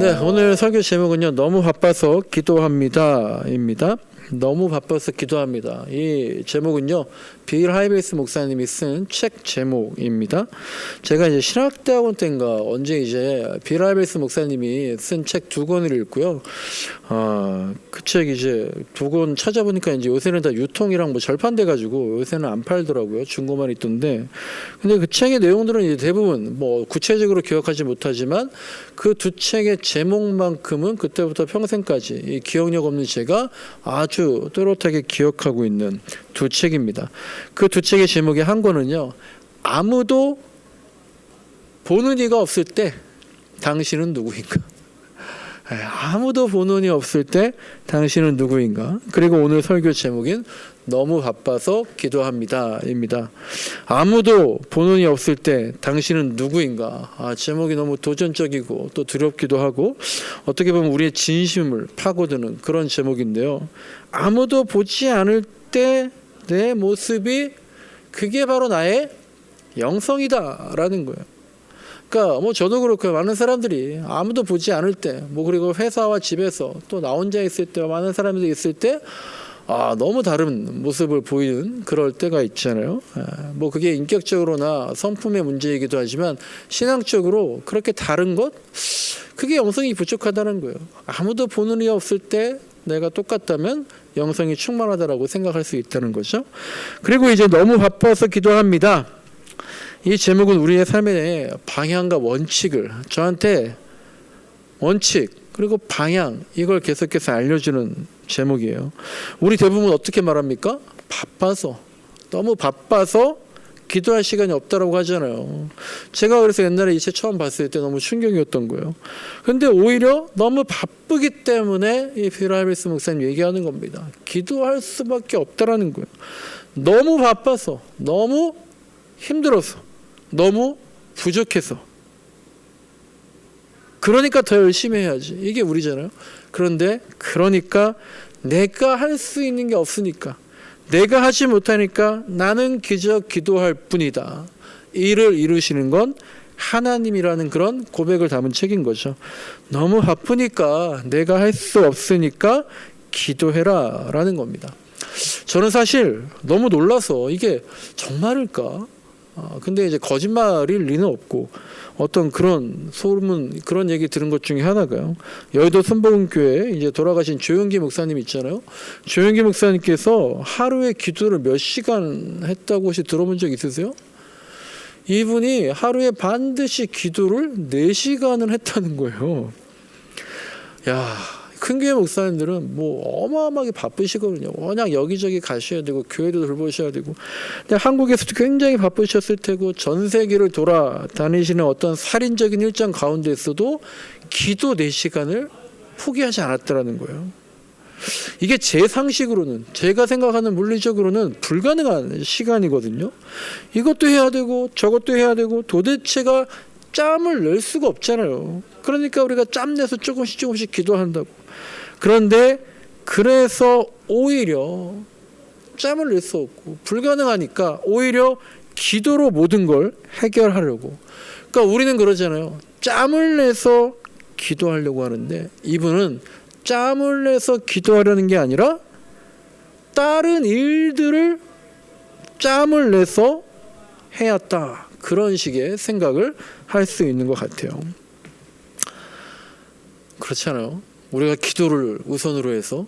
네, 오늘 설교 제목은요. 너무 바빠서 기도합니다입니다. 너무 바빠서 기도합니다. 이 제목은요. 빌 하이베이스 목사님이 쓴 책 제목입니다. 제가 이제 신학대학원 때인가 언제 이제 빌 하이베이스 목사님이 쓴 책 2권을 읽고요. 그 책 이제 2권 찾아보니까 이제 요새는 다 유통이랑 뭐 절판돼 가지고 요새는 안 팔더라고요. 중고만 있던데. 근데 그 책의 내용들은 이제 대부분 뭐 구체적으로 기억하지 못하지만 그 두 책의 제목만큼은 그때부터 평생까지 이 기억력 없는 제가 아주 또렷하게 기억하고 있는 두 책입니다. 그 두 책의 제목의 한 권은요. 아무도 보는 이가 없을 때 당신은 누구인가? 아무도 보는 이 없을 때 당신은 누구인가? 그리고 오늘 설교 제목인 너무 바빠서 기도합니다입니다. 아무도 보는 이 없을 때 당신은 누구인가? 제목이 너무 도전적이고 또 두렵기도 하고 어떻게 보면 우리의 진심을 파고드는 그런 제목인데요. 아무도 보지 않을 때 내 모습이 그게 바로 나의 영성이다라는 거예요. 그러니까 뭐 저도 그렇고 많은 사람들이 아무도 보지 않을 때, 뭐 그리고 회사와 집에서 또 나 혼자 있을 때와 많은 사람들이 있을 때 너무 다른 모습을 보이는 그럴 때가 있잖아요. 뭐 그게 인격적으로나 성품의 문제이기도 하지만 신앙적으로 그렇게 다른 것, 그게 영성이 부족하다는 거예요. 아무도 보는 이 없을 때 내가 똑같다면 영성이 충만하다라고 생각할 수 있다는 거죠. 그리고 이제 너무 바빠서 기도합니다. 이 제목은 우리의 삶의 방향과 원칙을 저한테 원칙 그리고 방향 이걸 계속해서 알려주는 제목이에요. 우리 대부분 어떻게 말합니까? 바빠서 너무 바빠서 기도할 시간이 없다라고 하잖아요. 제가 그래서 옛날에 이 책 처음 봤을 때 너무 충격이었던 거예요. 근데 오히려 너무 바쁘기 때문에 이 빌 하이베이스 목사님 얘기하는 겁니다. 기도할 수밖에 없다라는 거예요. 너무 바빠서 너무 힘들어서 너무 부족해서 그러니까 더 열심히 해야지. 이게 우리잖아요. 그러니까 내가 할 수 있는 게 없으니까 내가 하지 못하니까 나는 그저 기도할 뿐이다. 이를 이루시는 건 하나님이라는 그런 고백을 담은 책인 거죠. 너무 바쁘니까 내가 할 수 없으니까 기도해라 라는 겁니다. 저는 사실 너무 놀라서 이게 정말일까? 근데 이제 거짓말일 리는 없고 어떤 그런 소문 그런 얘기 들은 것 중에 하나가요. 여의도 순복음교회 이제 돌아가신 조영기 목사님 있잖아요. 조영기 목사님께서 하루에 기도를 몇 시간 했다고 혹시 들어본 적 있으세요? 이분이 하루에 반드시 기도를 4시간을 했다는 거예요. 야, 큰 교회 목사님들은 뭐 어마어마하게 바쁘시거든요. 워낙 여기저기 가셔야 되고 교회도 돌보셔야 되고. 근데 한국에서도 굉장히 바쁘셨을 테고 전 세계를 돌아다니시는 어떤 살인적인 일정 가운데서도 기도 4시간을 포기하지 않았다라는 거예요. 이게 제 상식으로는 제가 생각하는 물리적으로는 불가능한 시간이거든요. 이것도 해야 되고 저것도 해야 되고 도대체가 짬을 낼 수가 없잖아요. 그러니까 우리가 짬 내서 조금씩 기도한다고. 그런데 그래서 오히려 짬을 낼 수 없고 불가능하니까 오히려 기도로 모든 걸 해결하려고. 그러니까 우리는 그러잖아요. 짬을 내서 기도하려고 하는데 이분은 짬을 내서 기도하려는 게 아니라 다른 일들을 짬을 내서 해야겠다. 그런 식의 생각을 할 수 있는 것 같아요. 그렇잖아요. 우리가 기도를 우선으로 해서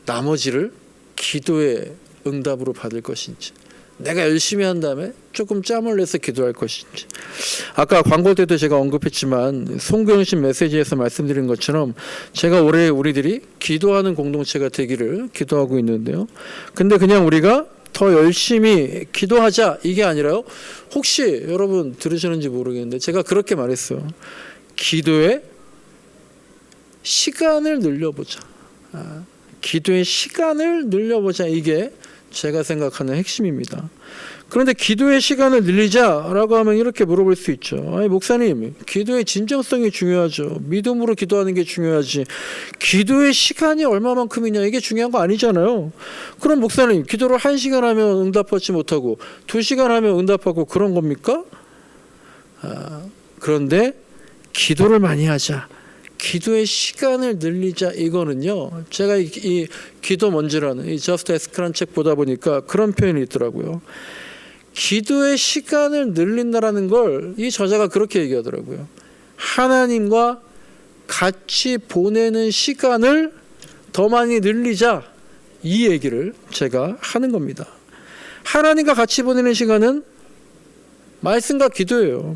나머지를 기도의 응답으로 받을 것인지 내가 열심히 한 다음에 조금 짬을 내서 기도할 것인지. 아까 광고 때도 제가 언급했지만 송구영신 메시지에서 말씀드린 것처럼 제가 올해 우리들이 기도하는 공동체가 되기를 기도하고 있는데요. 근데 그냥 우리가 더 열심히 기도하자 이게 아니라요. 혹시 여러분 들으셨는지 모르겠는데 제가 그렇게 말했어요. 기도의 시간을 늘려보자. 기도의 시간을 늘려보자. 이게 제가 생각하는 핵심입니다. 그런데 기도의 시간을 늘리자라고 하면 이렇게 물어볼 수 있죠. 아니 목사님, 기도의 진정성이 중요하죠. 믿음으로 기도하는 게 중요하지. 기도의 시간이 얼마만큼이냐 이게 중요한 거 아니잖아요. 그럼 목사님, 기도를 1시간 하면 응답받지 못하고 2시간 하면 응답하고 그런 겁니까? 그런데 기도를 많이 하자. 기도의 시간을 늘리자. 이거는요, 제가 이 기도 먼저라는 이 저스트 에스크라는 책 보다 보니까 그런 표현이 있더라고요. 기도의 시간을 늘린다라는 걸 이 저자가 그렇게 얘기하더라고요. 하나님과 같이 보내는 시간을 더 많이 늘리자. 이 얘기를 제가 하는 겁니다. 하나님과 같이 보내는 시간은 말씀과 기도예요.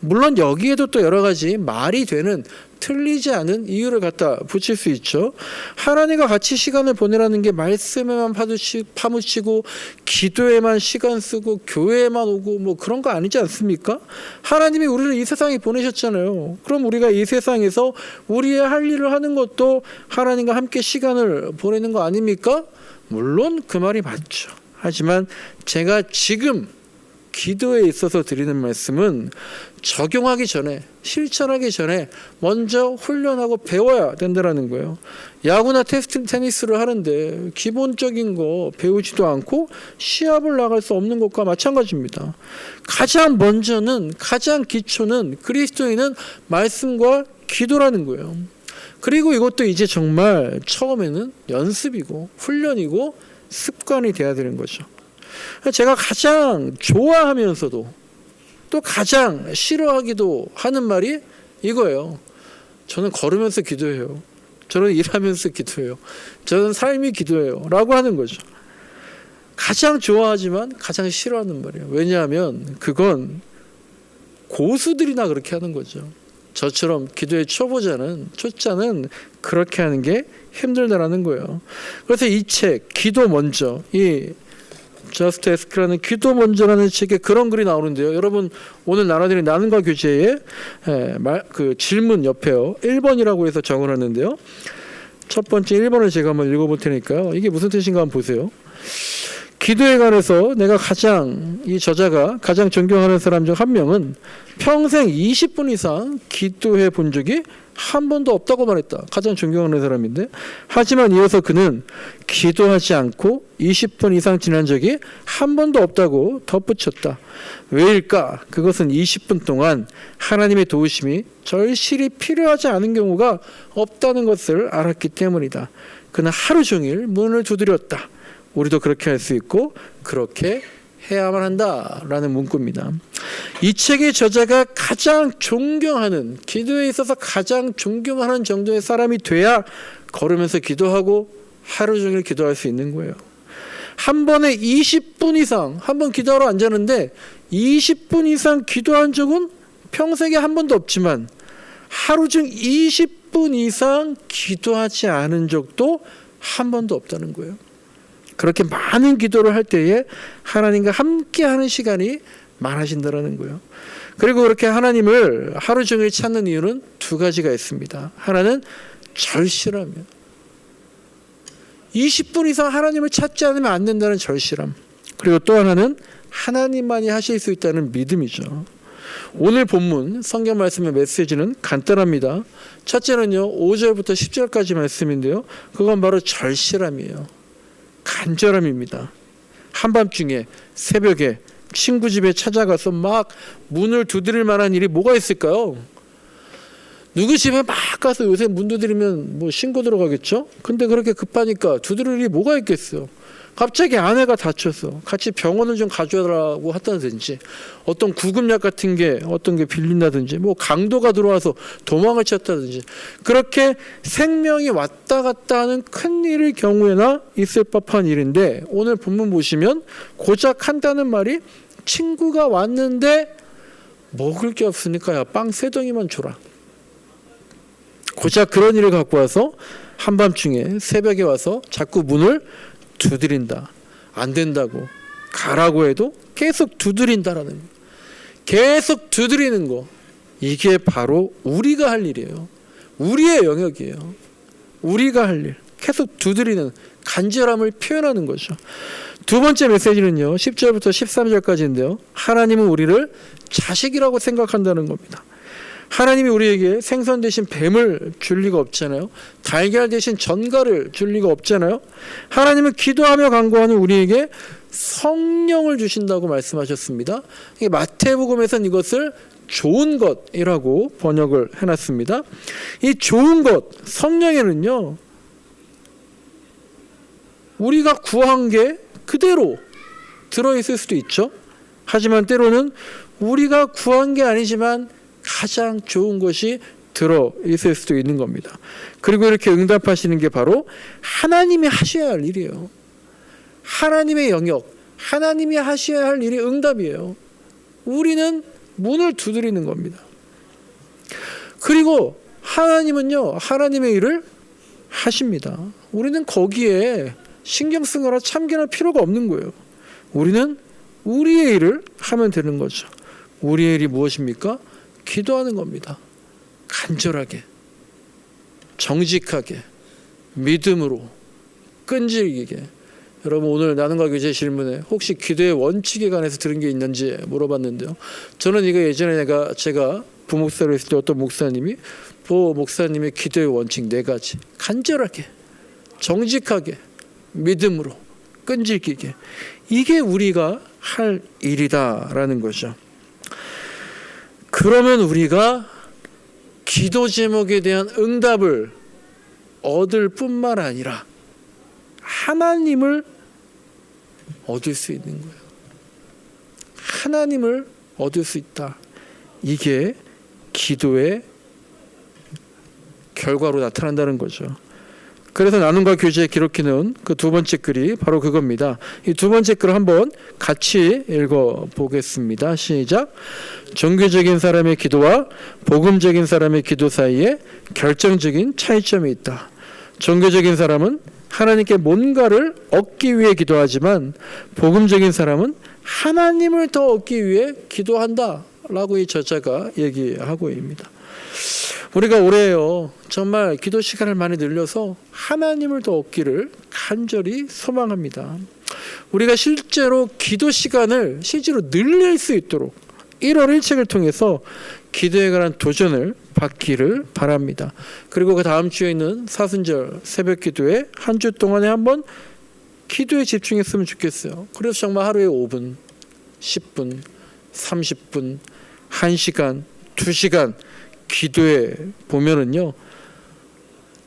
물론 여기에도 또 여러 가지 말이 되는, 틀리지 않은 이유를 갖다 붙일 수 있죠. 하나님과 같이 시간을 보내라는 게 말씀에만 파묻히고 기도에만 시간 쓰고 교회에만 오고 뭐 그런 거 아니지 않습니까? 하나님이 우리를 이 세상에 보내셨잖아요. 그럼 우리가 이 세상에서 우리의 할 일을 하는 것도 하나님과 함께 시간을 보내는 거 아닙니까? 물론 그 말이 맞죠. 하지만 제가 지금 기도에 있어서 드리는 말씀은 적용하기 전에, 실천하기 전에 먼저 훈련하고 배워야 된다는 거예요. 야구나 테니스를 하는데 기본적인 거 배우지도 않고 시합을 나갈 수 없는 것과 마찬가지입니다. 가장 먼저는, 가장 기초는 그리스도인은 말씀과 기도라는 거예요. 그리고 이것도 이제 정말 처음에는 연습이고 훈련이고 습관이 돼야 되는 거죠. 제가 가장 좋아하면서도 또 가장 싫어하기도 하는 말이 이거예요. 저는 걸으면서 기도해요. 저는 일하면서 기도해요. 저는 삶이 기도해요. 라고 하는 거죠. 가장 좋아하지만 가장 싫어하는 말이에요. 왜냐하면 그건 고수들이나 그렇게 하는 거죠. 저처럼 기도의 초짜는 그렇게 하는 게 힘들다라는 거예요. 그래서 이 책, 기도 먼저, 이 저스트 에스크라는 기도 먼저라는 책에 그런 글이 나오는데요. 여러분 오늘 나눠드린 나눔과 교제의 그 질문 옆에요. 1번이라고 해서 적어놨는데요. 첫 번째 1번을 제가 한번 읽어볼 테니까요. 이게 무슨 뜻인가 한번 보세요. 기도에 관해서 내가 이 저자가 가장 존경하는 사람 중 한 명은 평생 20분 이상 기도해 본 적이 한 번도 없다고 말했다. 가장 존경하는 사람인데, 하지만 이어서 그는 기도하지 않고 20분 이상 지난 적이 한 번도 없다고 덧붙였다. 왜일까? 그것은 20분 동안 하나님의 도우심이 절실히 필요하지 않은 경우가 없다는 것을 알았기 때문이다. 그는 하루 종일 문을 두드렸다. 우리도 그렇게 할 수 있고 그렇게 해야만 한다라는 문구입니다. 이 책의 저자가 가장 존경하는, 기도에 있어서 가장 존경하는 정도의 사람이 돼야 걸으면서 기도하고 하루 종일 기도할 수 있는 거예요. 한 번에 20분 이상, 한 번 기도하러 앉았는데 20분 이상 기도한 적은 평생에 한 번도 없지만 하루 중 20분 이상 기도하지 않은 적도 한 번도 없다는 거예요. 그렇게 많은 기도를 할 때에 하나님과 함께하는 시간이 많아진다는 거예요. 그리고 그렇게 하나님을 하루 종일 찾는 이유는 두 가지가 있습니다. 하나는 절실함이에요. 20분 이상 하나님을 찾지 않으면 안 된다는 절실함. 그리고 또 하나는 하나님만이 하실 수 있다는 믿음이죠. 오늘 본문 성경 말씀의 메시지는 간단합니다. 첫째는요, 5절부터 10절까지 말씀인데요. 그건 바로 절실함이에요. 간절함입니다. 한밤중에 새벽에 친구 집에 찾아가서 막 문을 두드릴 만한 일이 뭐가 있을까요? 누구 집에 막 가서 요새 문 두드리면 뭐 신고 들어가겠죠? 근데 그렇게 급하니까 두드릴 일이 뭐가 있겠어요? 갑자기 아내가 다쳐서 같이 병원을 좀 가져라고 한다든지, 어떤 구급약 같은 게 어떤 게 빌린다든지, 뭐 강도가 들어와서 도망을 쳤다든지, 그렇게 생명이 왔다 갔다 하는 큰일의 경우에나 있을 법한 일인데, 오늘 본문 보시면 고작 한다는 말이 친구가 왔는데 먹을 게 없으니까 야, 빵 3덩이만 줘라. 고작 그런 일을 갖고 와서 한밤중에 새벽에 와서 자꾸 문을 두드린다. 안 된다고 가라고 해도 계속 두드린다라는 거. 계속 두드리는 거. 이게 바로 우리가 할 일이에요. 우리의 영역이에요. 우리가 할 일. 계속 두드리는 간절함을 표현하는 거죠. 두 번째 메시지는요, 10절부터 13절까지인데요. 하나님은 우리를 자식이라고 생각한다는 겁니다. 하나님이 우리에게 생선 대신 뱀을 줄 리가 없잖아요. 달걀 대신 전갈을 줄 리가 없잖아요. 하나님은 기도하며 간구하는 우리에게 성령을 주신다고 말씀하셨습니다. 마태복음에서는 이것을 좋은 것이라고 번역을 해놨습니다. 이 좋은 것, 성령에는요, 우리가 구한 게 그대로 들어있을 수도 있죠. 하지만 때로는 우리가 구한 게 아니지만 가장 좋은 것이 들어있을 수도 있는 겁니다. 그리고 이렇게 응답하시는 게 바로 하나님이 하셔야 할 일이에요. 하나님의 영역, 하나님이 하셔야 할 일이 응답이에요. 우리는 문을 두드리는 겁니다. 그리고 하나님은요, 하나님의 일을 하십니다. 우리는 거기에 신경 쓰거나 참견할 필요가 없는 거예요. 우리는 우리의 일을 하면 되는 거죠. 우리의 일이 무엇입니까? 기도하는 겁니다. 간절하게, 정직하게, 믿음으로, 끈질기게. 여러분, 오늘 나눔과 교제 질문에 혹시 기도의 원칙에 관해서 들은 게 있는지 물어봤는데요. 저는 이거 예전에 제가 부목사로 했을 때 어떤 목사님이 목사님의 기도의 원칙 4가지. 간절하게, 정직하게, 믿음으로, 끈질기게. 이게 우리가 할 일이다라는 거죠. 그러면 우리가 기도 제목에 대한 응답을 얻을 뿐만 아니라 하나님을 얻을 수 있는 거예요. 하나님을 얻을 수 있다. 이게 기도의 결과로 나타난다는 거죠. 그래서 나눔과 교제에 기록해놓은 그 2번째 글이 바로 그겁니다. 이 2번째 글을 한번 같이 읽어보겠습니다. 시작. 종교적인 사람의 기도와 복음적인 사람의 기도 사이에 결정적인 차이점이 있다. 종교적인 사람은 하나님께 뭔가를 얻기 위해 기도하지만 복음적인 사람은 하나님을 더 얻기 위해 기도한다 라고 이 저자가 얘기하고 있습니다. 우리가 올해요, 정말 기도 시간을 많이 늘려서 하나님을 더 얻기를 간절히 소망합니다. 우리가 실제로 기도 시간을 실제로 늘릴 수 있도록 1월 1책을 통해서 기도에 관한 도전을 받기를 바랍니다. 그리고 그 다음 주에 있는 사순절 새벽 기도에 한 주 동안에 한번 기도에 집중했으면 좋겠어요. 그래서 정말 하루에 5분, 10분, 30분, 1시간, 2시간 기도에 보면은요,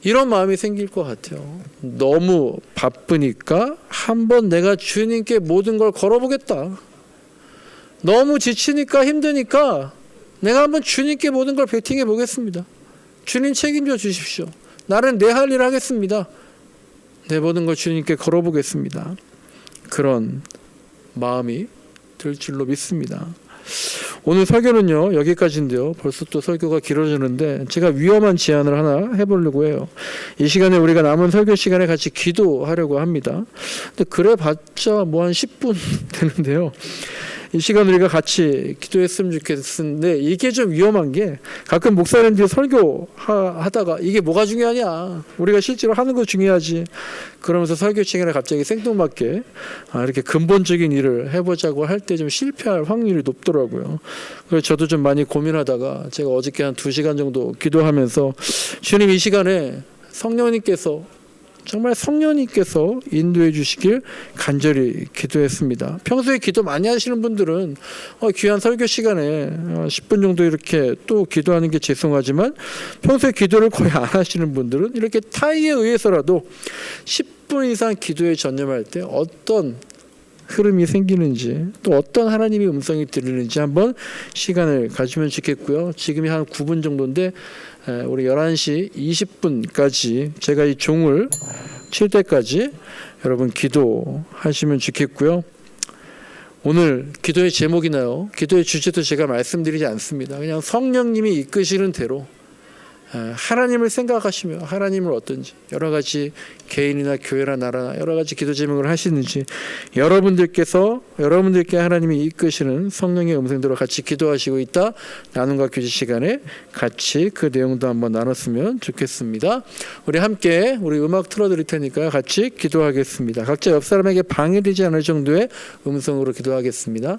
이런 마음이 생길 것 같아요. 너무 바쁘니까 한번 내가 주님께 모든 걸 걸어보겠다. 너무 지치니까 힘드니까 내가 한번 주님께 모든 걸 베팅해 보겠습니다. 주님 책임져 주십시오. 나는 내 할 일 하겠습니다. 내 모든 걸 주님께 걸어보겠습니다. 그런 마음이 들 줄로 믿습니다. 오늘 설교는요, 여기까지인데요. 벌써 또 설교가 길어지는데 제가 위험한 제안을 하나 해보려고 해요. 이 시간에 우리가 남은 설교 시간에 같이 기도하려고 합니다. 근데 그래 봤자 뭐 한 10분 되는데요. 이 시간 우리가 같이 기도했으면 좋겠는데 이게 좀 위험한 게 가끔 목사님들이 설교하다가 이게 뭐가 중요하냐, 우리가 실제로 하는 거 중요하지, 그러면서 설교 시간에 갑자기 생뚱맞게 이렇게 근본적인 일을 해보자고 할 때 좀 실패할 확률이 높더라고요. 그래서 저도 좀 많이 고민하다가 제가 어저께 한 2시간 정도 기도하면서 주님, 이 시간에 정말 성령님께서 인도해 주시길 간절히 기도했습니다. 평소에 기도 많이 하시는 분들은 귀한 설교 시간에 10분 정도 이렇게 또 기도하는 게 죄송하지만, 평소에 기도를 거의 안 하시는 분들은 이렇게 타의에 의해서라도 10분 이상 기도에 전념할 때 어떤 흐름이 생기는지, 또 어떤 하나님의 음성이 들리는지 한번 시간을 가지면 좋겠고요. 지금이 한 9분 정도인데 우리 11시 20분까지 제가 이 종을 칠 때까지 여러분 기도하시면 좋겠고요. 오늘 기도의 제목이나요, 기도의 주제도 제가 말씀드리지 않습니다. 그냥 성령님이 이끄시는 대로 하나님을 생각하시며 하나님을 어떤지, 여러 가지 개인이나 교회나 나라나 여러 가지 기도 제목을 하시는지, 여러분들께 하나님이 이끄시는 성령의 음성대로 같이 기도하시고 있다. 나눔과 교제 시간에 같이 그 내용도 한번 나눴으면 좋겠습니다. 우리 함께 우리 음악 틀어드릴 테니까 같이 기도하겠습니다. 각자 옆 사람에게 방해되지 않을 정도의 음성으로 기도하겠습니다.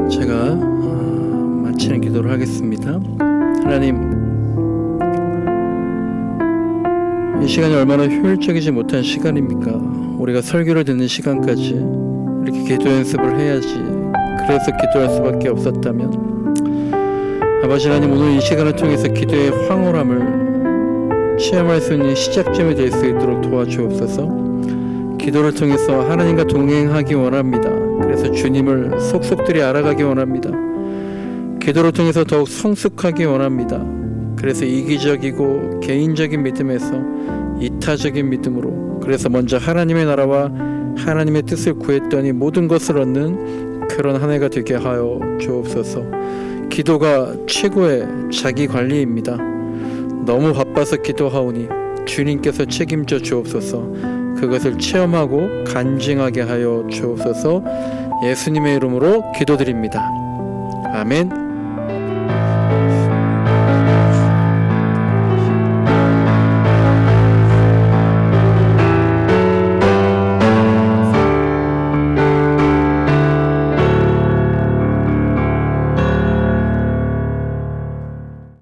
제가 마치는 기도를 하겠습니다. 하나님, 이 시간이 얼마나 효율적이지 못한 시간입니까? 우리가 설교를 듣는 시간까지 이렇게 기도 연습을 해야지, 그래서 기도할 수밖에 없었다면, 아버지 하나님, 오늘 이 시간을 통해서 기도의 황홀함을 체험할 수 있는 시작점이 될 수 있도록 도와주옵소서. 기도를 통해서 하나님과 동행하기 원합니다. 그래서 주님을 속속들이 알아가기 원합니다. 기도를 통해서 더욱 성숙하기 원합니다. 그래서 이기적이고 개인적인 믿음에서 이타적인 믿음으로, 그래서 먼저 하나님의 나라와 하나님의 뜻을 구했더니 모든 것을 얻는 그런 한 해가 되게 하여 주옵소서. 기도가 최고의 자기관리입니다. 너무 바빠서 기도하오니 주님께서 책임져 주옵소서. 그것을 체험하고 간증하게 하여 주옵소서. 예수님의 이름으로 기도드립니다. 아멘.